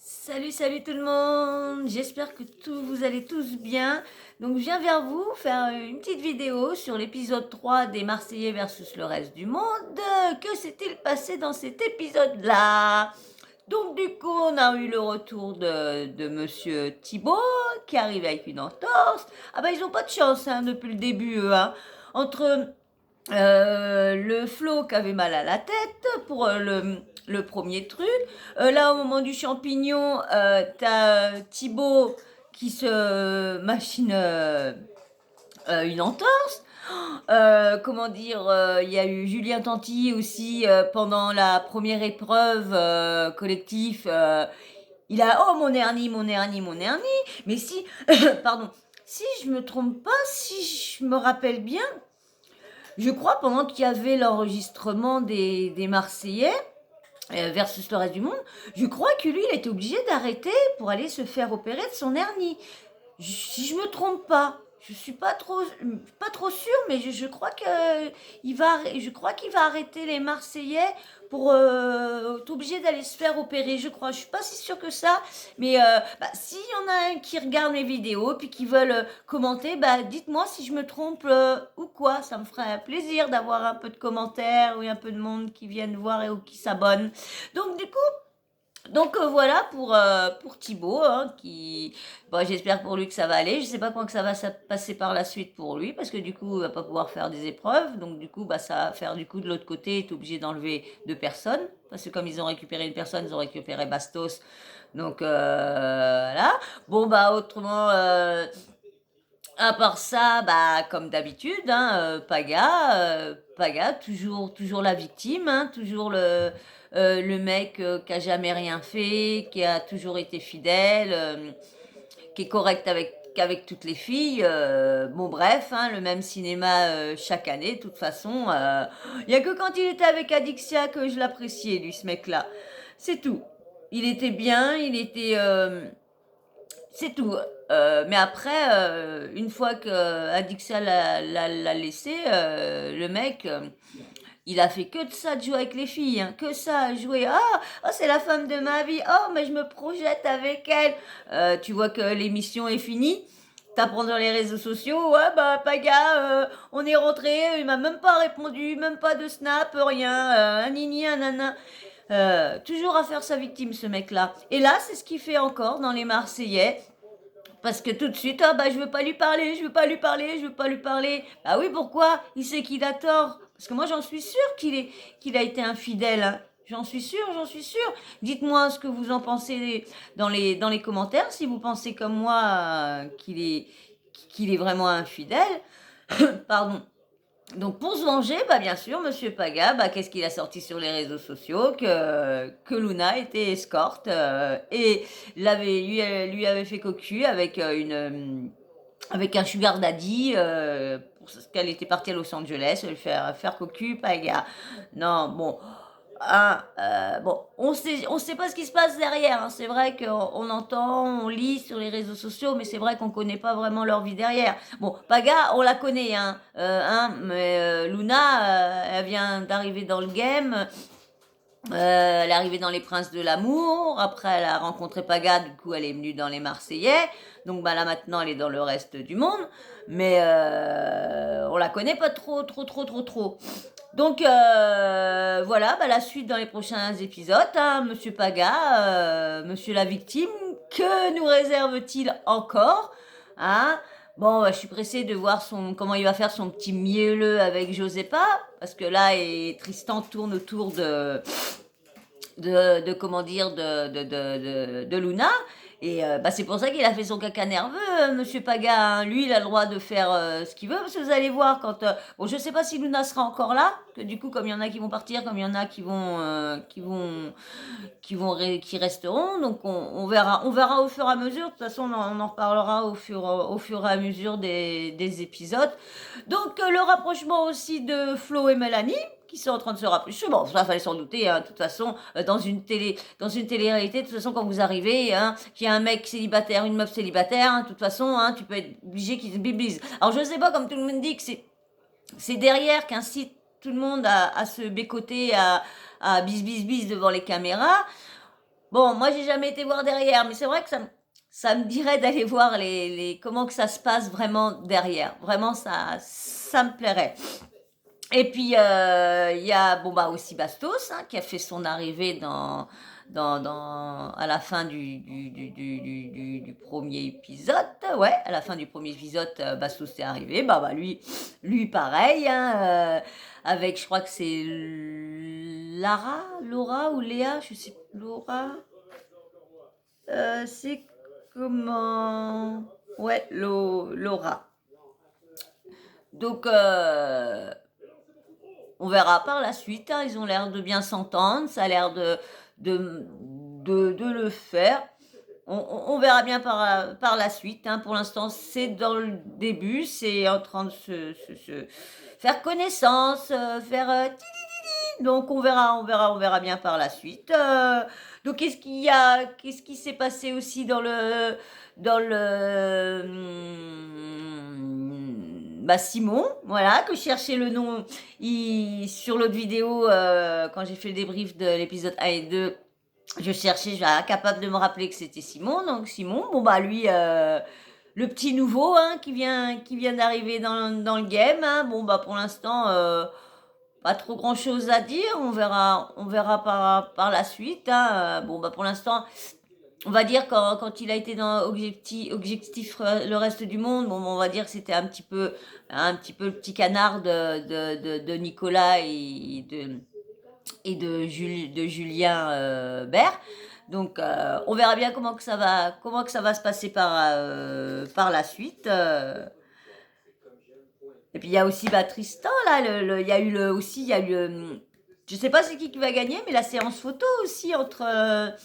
Salut, salut tout le monde. J'espère que vous allez tous bien. Donc je viens vers vous faire une petite vidéo sur l'épisode 3 des Marseillais versus le reste du monde. Que s'est-il passé dans cet épisode-là? Donc du coup, on a eu le retour de Monsieur Thibault qui arrive avec une entorse. Ah bah ils ont pas de chance hein, depuis le début, eux, hein. Entre le Flo qui avait mal à la tête pour le premier truc. Là, au moment du champignon, t'as Thibaut qui se machine une entorse. Comment dire, il y a eu Julien Tanti aussi pendant la première épreuve collectif. Il a oh mon hernie, mon hernie, mon hernie. Mais si, pardon, si je me trompe pas, si je me rappelle bien, je crois pendant qu'il y avait l'enregistrement des Marseillais versus le reste du monde, je crois que lui, il était obligé d'arrêter pour aller se faire opérer de son hernie. Si je me trompe pas, je suis pas trop sûre, mais je crois je crois qu'il va arrêter les Marseillais pour être obligé d'aller se faire opérer. Je crois, je suis pas si sûre que ça, mais s'il y en a un qui regarde mes vidéos puis qui veulent commenter, dites-moi si je me trompe ou quoi. Ça me ferait plaisir d'avoir un peu de commentaires ou un peu de monde qui viennent voir ou qui s'abonne. Donc du coup. Voilà pour Thibaut, hein, qui, bon, j'espère pour lui que ça va aller. Je sais pas comment que ça va passer par la suite pour lui, parce que du coup, il va pas pouvoir faire des épreuves. Donc du coup, ça va faire du coup de l'autre côté, il est obligé d'enlever deux personnes, parce que comme ils ont récupéré une personne, ils ont récupéré Bastos. Donc là, bon autrement. À part ça, comme d'habitude, hein, Paga, toujours la victime, hein, toujours le mec qui a jamais rien fait, qui a toujours été fidèle, qui est correct avec toutes les filles. Bon, bref, hein, le même cinéma chaque année, de toute façon. Il y a que quand il était avec Adixia que je l'appréciais, lui, ce mec-là. C'est tout. Il était bien, c'est tout. Mais après, une fois que Adixia l'a laissé, le mec, il a fait que de ça, de jouer avec les filles, hein, que ça, jouer. Oh, c'est la femme de ma vie. Oh, mais je me projette avec elle. Tu vois que l'émission est finie. T'apprends dans les réseaux sociaux, ouais, Paga, on est rentré, il m'a même pas répondu, même pas de snap, rien, un nini, un nana. Toujours à faire sa victime, ce mec-là. Et là, c'est ce qu'il fait encore dans les Marseillais. Parce que tout de suite, je veux pas lui parler, je veux pas lui parler, je veux pas lui parler. Ah oui, pourquoi? Il sait qu'il a tort. Parce que moi, j'en suis sûre qu'il a été infidèle, hein. J'en suis sûre, j'en suis sûre. Dites-moi ce que vous en pensez dans les commentaires, si vous pensez comme moi qu'il est vraiment infidèle. Pardon. Donc pour se venger, bien sûr, Monsieur Paga, qu'est-ce qu'il a sorti sur les réseaux sociaux que Luna était escorte et lui avait fait cocu avec avec un sugar daddy parce qu'elle était partie à Los Angeles, le faire cocu Paga. Non, bon. Bon, on sait pas ce qui se passe derrière, hein. C'est vrai qu'on entend, on lit sur les réseaux sociaux, mais c'est vrai qu'on connaît pas vraiment leur vie derrière. Bon, Paga, on la connaît, mais Luna, elle vient d'arriver dans le game. Elle est arrivée dans les Princes de l'amour. Après, elle a rencontré Paga. Du coup, elle est venue dans les Marseillais. Donc, là, maintenant, elle est dans le reste du monde. Mais on la connaît pas trop, trop, trop, trop, trop. Donc, voilà, la suite dans les prochains épisodes, hein, Monsieur Paga, Monsieur la victime, que nous réserve-t-il encore, hein? Bon, je suis pressée de voir comment il va faire son petit mielleux avec Josépa, parce que là, Tristan tourne autour comment dire, de Luna. Et c'est pour ça qu'il a fait son caca nerveux, Monsieur Paga, hein. Lui, il a le droit de faire ce qu'il veut, parce que vous allez voir quand... bon, je sais pas si Luna sera encore là, que du coup, comme il y en a qui vont partir, comme il y en a qui resteront, donc on verra au fur et à mesure. De toute façon, on en reparlera au fur et à mesure des épisodes. Donc, le rapprochement aussi de Flo et Mélanie, qui sont en train de se rapprocher. Bon, ça fallait s'en douter, hein. De toute façon, dans une télé-réalité, de toute façon, quand vous arrivez, hein, qu'il y a un mec célibataire, une meuf célibataire, hein, de toute façon, hein, tu peux être obligé qu'ils se biblise. Alors, je sais pas, comme tout le monde dit que c'est derrière qu'incite tout le monde à se bécoter, à bis bis bis devant les caméras. Bon, moi, j'ai jamais été voir derrière, mais c'est vrai que ça me dirait d'aller voir comment que ça se passe vraiment derrière. Vraiment, ça me plairait. Et puis, il y a bon, bah, aussi Bastos, hein, qui a fait son arrivée à la fin du premier épisode. Ouais, à la fin du premier épisode, Bastos est arrivé. Bah, lui pareil, hein, avec, je crois que c'est Laura ou Léa, je sais, Laura. C'est comment? Ouais, Laura. Donc, on verra par la suite, hein. Ils ont l'air de bien s'entendre, ça a l'air de, de le faire. On verra bien par la suite, hein. Pour l'instant, c'est dans le début, c'est en train de se faire connaissance, faire donc on verra bien par la suite. Donc qu'est-ce qui s'est passé aussi dans le, bah Simon, voilà, que je cherchais le nom, sur l'autre vidéo, quand j'ai fait le débrief de l'épisode 1 et 2, je cherchais, je suis incapable de me rappeler que c'était Simon. Donc Simon, bon bah lui, le petit nouveau, hein, qui vient d'arriver dans le game, hein. Bon bah pour l'instant, pas trop grand chose à dire, on verra par la suite, hein. Bon bah pour l'instant, on va dire quand il a été dans objectif le reste du monde, bon on va dire que c'était un petit peu le petit canard de Nicolas de Julien Bert. Donc on verra bien comment que ça va se passer par la suite. Et puis il y a aussi bah, Tristan là, il y a eu aussi il y a eu je sais pas c'est qui va gagner, mais la séance photo aussi entre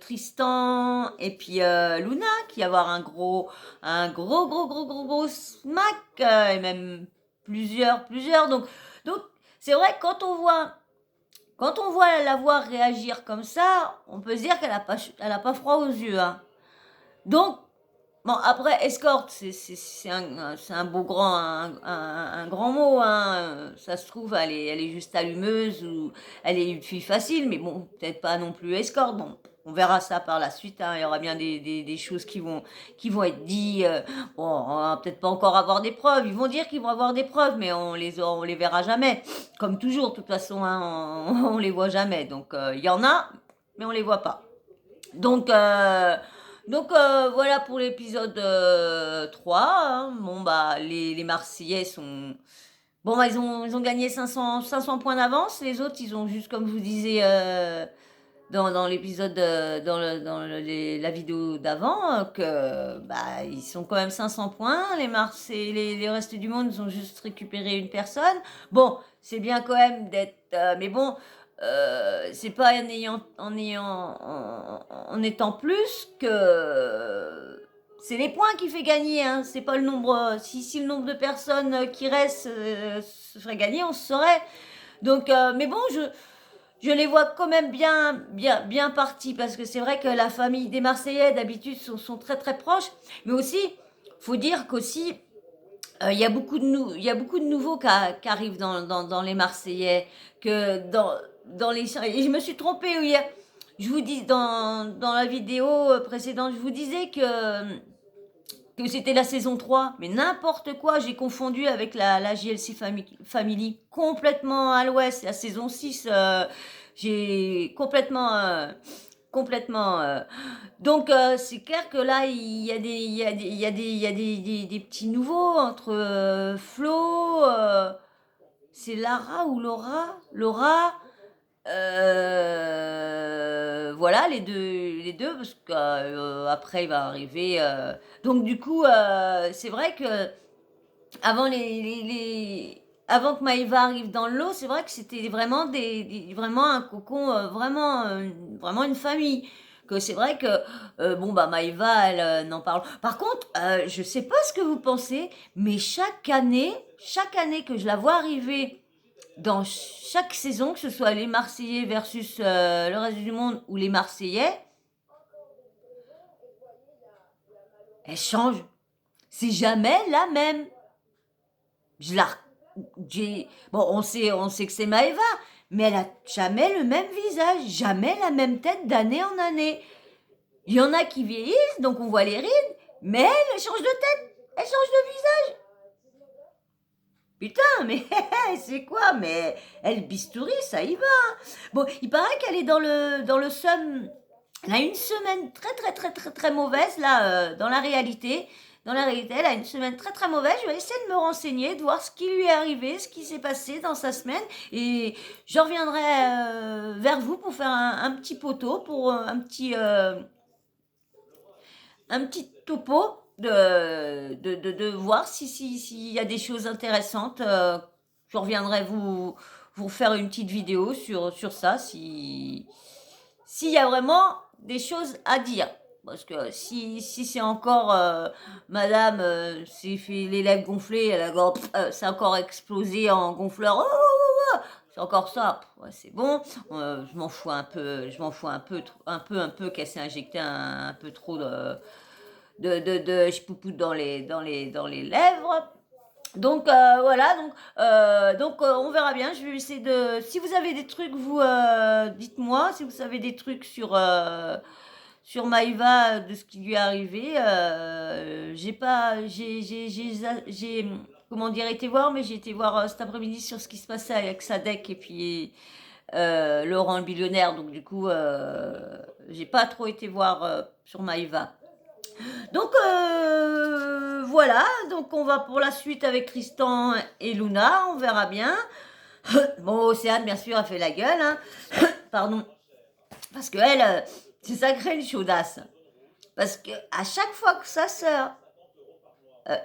Tristan et puis Luna, qui va avoir un gros smack, et même plusieurs. Donc c'est vrai que quand on voit la voir réagir comme ça, on peut se dire elle a pas froid aux yeux, hein. Donc bon, après, escorte, c'est un beau grand, un grand mot, hein. Ça se trouve, elle est juste allumeuse ou elle est une fille facile, mais bon, peut-être pas non plus escorte. Bon, on verra ça par la suite, hein. Il y aura bien des choses qui vont être dites. Bon, on va peut-être pas encore avoir des preuves. Ils vont dire qu'ils vont avoir des preuves, mais on les verra jamais. Comme toujours, de toute façon, hein, on les voit jamais. Donc, il y en a, mais on les voit pas. Donc, voilà pour l'épisode 3, hein. Bon, bah, les Marseillais sont... Bon, bah, ils ont gagné 500 points d'avance. Les autres, ils ont juste, comme je vous disais dans l'épisode, la vidéo d'avant, que bah, ils sont quand même 500 points. Les Marseillais, les restes du monde, ils ont juste récupéré une personne. Bon, c'est bien quand même d'être... mais bon... c'est pas en étant plus que c'est les points qui fait gagner, hein. C'est pas le nombre. Si le nombre de personnes qui restent se ferait gagner, on se saurait. Donc, mais bon, je les vois quand même bien partis, parce que c'est vrai que la famille des Marseillais d'habitude sont très proches, mais aussi faut dire qu'aussi il y a il y a beaucoup de nouveaux qui arrivent dans les Marseillais, que dans les... Et je me suis trompée hier. Je vous dis, dans la vidéo précédente, je vous disais que c'était la saison 3, mais n'importe quoi, j'ai confondu avec la JLC Family, complètement à l'ouest, la saison 6, j'ai complètement. Donc c'est clair que là il y a des petits nouveaux entre Flo, c'est Lara ou Laura, voilà les deux parce que après il va arriver. Donc du coup c'est vrai que avant avant que Maëva arrive dans le lot, c'est vrai que c'était vraiment vraiment un cocon, vraiment une famille. Que c'est vrai que bon bah Maëva, elle n'en parle. Par contre, je sais pas ce que vous pensez, mais chaque année que je la vois arriver dans chaque saison, que ce soit les Marseillais versus le reste du monde ou les Marseillais, elle change. C'est jamais la même. Je la, bon, on sait que c'est Maëva, mais elle a jamais le même visage, jamais la même tête d'année en année. Il y en a qui vieillissent, donc on voit les rides, mais elle change de tête, elle change de visage. Putain, mais c'est quoi? Mais elle bistouri, ça y va. Bon, il paraît qu'elle est dans le Somme. Elle a une semaine très mauvaise, là, dans la réalité. Dans la réalité, elle a une semaine très mauvaise. Je vais essayer de me renseigner, de voir ce qui lui est arrivé, ce qui s'est passé dans sa semaine. Et je reviendrai vers vous pour faire un petit poteau, pour un petit topo de voir s'il y a des choses intéressantes. Je reviendrai vous faire une petite vidéo sur ça, s'il y a vraiment des choses à dire. Parce que si c'est encore madame s'est fait les lèvres gonflées, elle a c'est encore explosé en gonfleur. Oh, oh, oh, c'est encore ça. Ouais, c'est bon. Je m'en fous un peu. Je m'en fous un peu qu'elle s'est injecté un peu trop de chipoupoute dans les lèvres. Donc voilà, on verra bien. Je vais essayer de. Si vous avez des trucs, vous dites-moi. Si vous savez des trucs sur Maïva de ce qui lui est arrivé, j'ai pas, j'ai comment dire, été voir, mais j'ai été voir cet après-midi sur ce qui se passait avec Sadek et puis Laurent le billionnaire. Donc du coup, j'ai pas trop été voir sur Maïva. Donc voilà, donc on va pour la suite avec Tristan et Luna, on verra bien. Bon, Océane, bien sûr, a fait la gueule, hein. Pardon. Parce que elle, c'est sacré une chaudasse. Parce que à chaque fois que sa sœur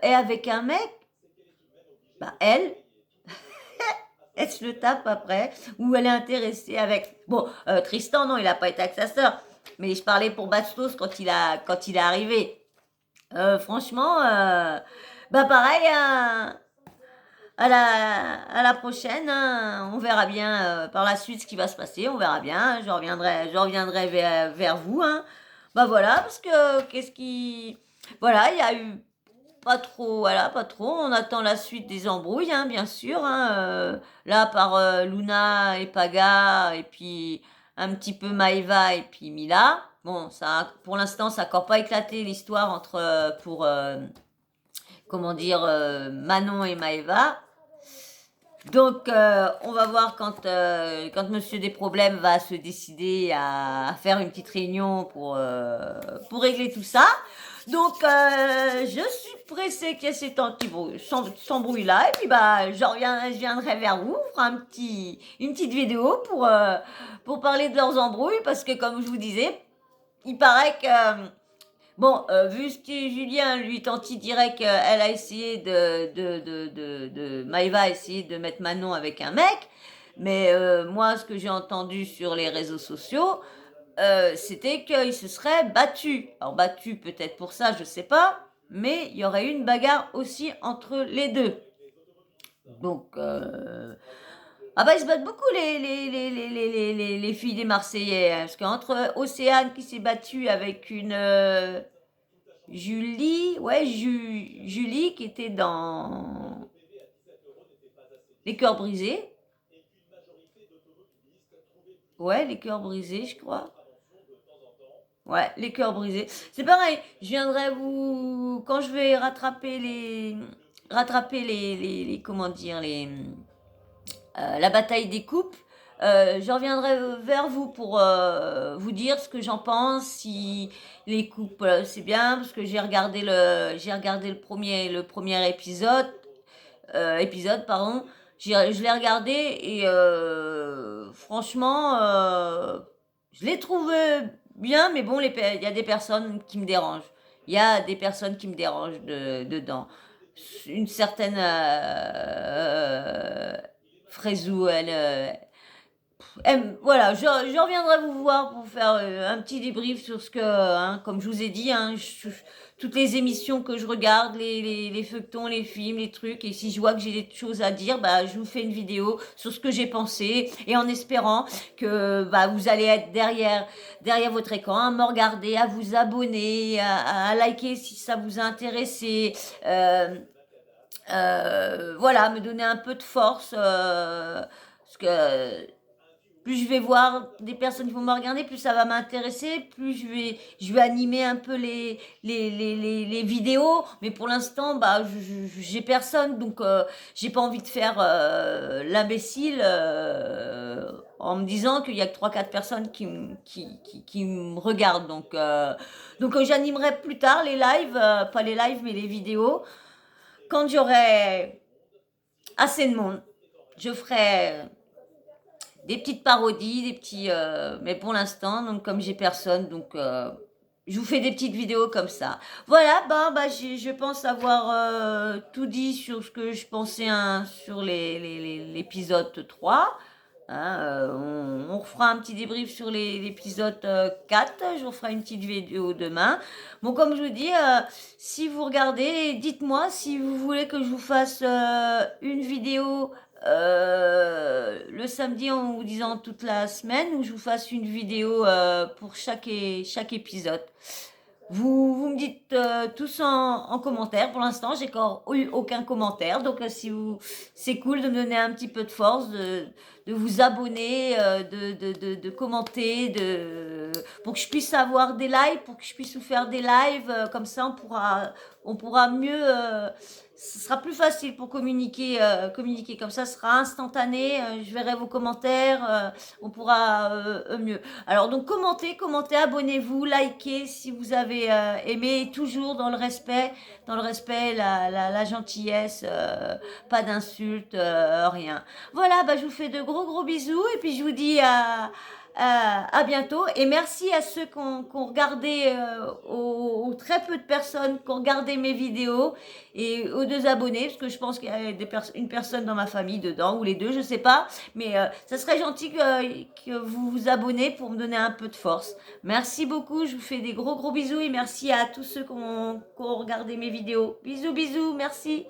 est avec un mec, bah elle, elle se le tape après, ou elle est intéressée avec. Bon, Tristan, non, il n'a pas été avec sa sœur. Mais je parlais pour Bastos quand il est arrivé. Franchement, bah pareil, à la prochaine, hein, on verra bien par la suite ce qui va se passer, on verra bien, je reviendrai vers vous, hein. Bah voilà, parce que qu'est-ce qui... Voilà, il y a eu pas trop, voilà, pas trop, on attend la suite des embrouilles, hein, bien sûr, hein, là par Luna et Paga, et puis un petit peu Maïva et puis Mila. Bon, ça, pour l'instant, ça n'a encore pas éclaté l'histoire entre, comment dire, Manon et Maëva. Donc, on va voir quand Monsieur des Problèmes va se décider à faire une petite réunion pour régler tout ça. Donc, je suis pressée qu'il y ait ces temps qui s'embrouillent là. Et puis, bah, je viendrai vers vous, on fera une petite vidéo pour parler de leurs embrouilles. Parce que, comme je vous disais, il paraît que... Bon, vu ce que Julien, lui, quand il dirait qu'elle a essayé Maëva a essayé de mettre Manon avec un mec, mais moi, ce que j'ai entendu sur les réseaux sociaux, c'était qu'ils se seraient battus. Alors, battus peut-être pour ça, je sais pas, mais il y aurait eu une bagarre aussi entre les deux. Donc, ah bah ils se battent beaucoup les filles des Marseillais, hein, parce qu'entre Océane qui s'est battue avec une Julie, ouais, Julie qui était dans Les Cœurs Brisés. Ouais, Les Cœurs Brisés, je crois. Ouais, Les Cœurs Brisés. C'est pareil, je viendrai vous... Quand je vais rattraper comment dire, la bataille des coupes, je reviendrai vers vous pour vous dire ce que j'en pense, si les coupes c'est bien, parce que j'ai regardé le premier épisode, pardon. Je l'ai regardé et franchement, je l'ai trouvé bien, mais bon, il y a des personnes qui me dérangent. Il y a des personnes qui me dérangent dedans. Une certaine Fraisou, voilà, je reviendrai vous voir pour faire un petit débrief sur ce que, hein, comme je vous ai dit, hein, toutes les émissions que je regarde, les feuilletons, les films, les trucs, et si je vois que j'ai des choses à dire, bah, je vous fais une vidéo sur ce que j'ai pensé, et en espérant que bah, vous allez être derrière votre écran, à me regarder, à vous abonner, à liker si ça vous a intéressé. Voilà, me donner un peu de force, parce que plus je vais voir des personnes qui vont me regarder, plus ça va m'intéresser, plus je vais animer un peu les vidéos. Mais pour l'instant, bah, j'ai personne, donc j'ai pas envie de faire l'imbécile en me disant qu'il y a que 3-4 personnes qui me regardent. Donc j'animerai plus tard les lives, pas les lives, mais les vidéos, quand j'aurai assez de monde. Je ferai des petites parodies, des petits, mais pour l'instant, donc comme j'ai personne, donc je vous fais des petites vidéos comme ça. Voilà, bah je pense avoir tout dit sur ce que je pensais sur l'épisode 3. Hein, on refera un petit débrief sur l'épisode 4. Je vous ferai une petite vidéo demain. Bon, comme je vous dis, si vous regardez, dites-moi si vous voulez que je vous fasse une vidéo le samedi en vous disant toute la semaine, ou je vous fasse une vidéo pour chaque épisode. Vous me dites tous en commentaire. Pour l'instant, j'ai encore eu aucun commentaire. Donc, si c'est cool de me donner un petit peu de force, de vous abonner, de commenter, pour que je puisse avoir des lives, pour que je puisse vous faire des lives. Comme ça, on pourra mieux. Ce sera plus facile pour communiquer. Communiquer comme ça, ce sera instantané. Je verrai vos commentaires. On pourra mieux. Alors, donc, commentez, abonnez-vous, likez si vous avez aimé, toujours dans le respect, la gentillesse, pas d'insultes, rien. Voilà, bah, je vous fais de gros bisous et puis je vous dis à bientôt. Et merci à ceux qui ont regardé, aux très peu de personnes qui ont regardé mes vidéos, et aux 2 abonnés, parce que je pense qu'il y a une personne dans ma famille dedans, ou les 2, je sais pas. Mais ça serait gentil que vous vous abonnez pour me donner un peu de force. Merci beaucoup, je vous fais des gros bisous et merci à tous ceux qui ont regardé mes vidéos. Bisous, merci.